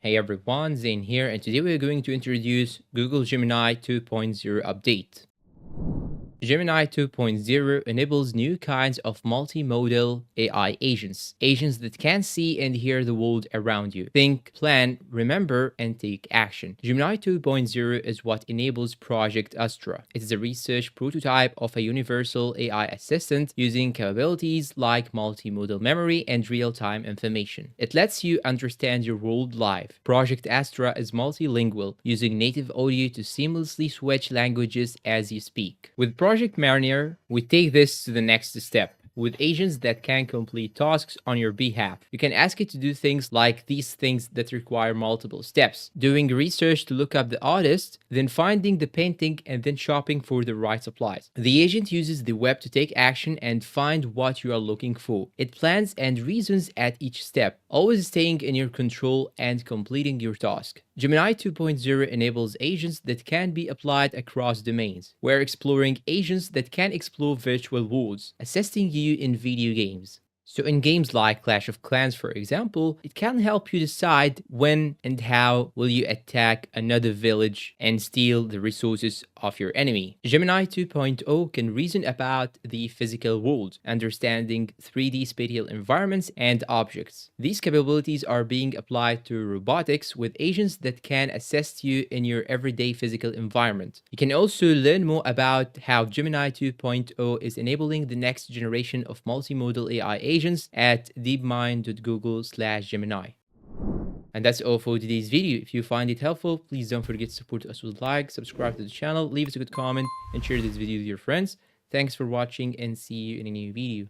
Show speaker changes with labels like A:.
A: Hey everyone, Zane here, and today we're going to introduce Google Gemini 2.0 update. Gemini 2.0 enables new kinds of multimodal AI agents, agents that can see and hear the world around you. Think, plan, remember, and take action. Gemini 2.0 is what enables Project Astra. It is a research prototype of a universal AI assistant using capabilities like multimodal memory and real-time information. It lets you understand your world live. Project Astra is multilingual, using native audio to seamlessly switch languages as you speak. With Project Mariner, we take this to the next step. With agents that can complete tasks on your behalf. You can ask it to do things like these things that require multiple steps. Doing research to look up the artist, then finding the painting and then shopping for the right supplies. The agent uses the web to take action and find what you are looking for. It plans and reasons at each step, always staying in your control and completing your task. Gemini 2.0 enables agents that can be applied across domains. We're exploring agents that can explore virtual worlds, assisting you in video games. So in games like Clash of Clans, for example, it can help you decide when and how will you attack another village and steal the resources of your enemy. Gemini 2.0 can reason about the physical world, understanding 3D spatial environments and objects. These capabilities are being applied to robotics with agents that can assist you in your everyday physical environment. You can also learn more about how Gemini 2.0 is enabling the next generation of multimodal AI agents at deepmind.google/Gemini. And that's all for today's video. If you find it helpful, please don't forget to support us with a like, subscribe to the channel, leave us a good comment, and share this video with your friends. Thanks for watching and see you in a new video.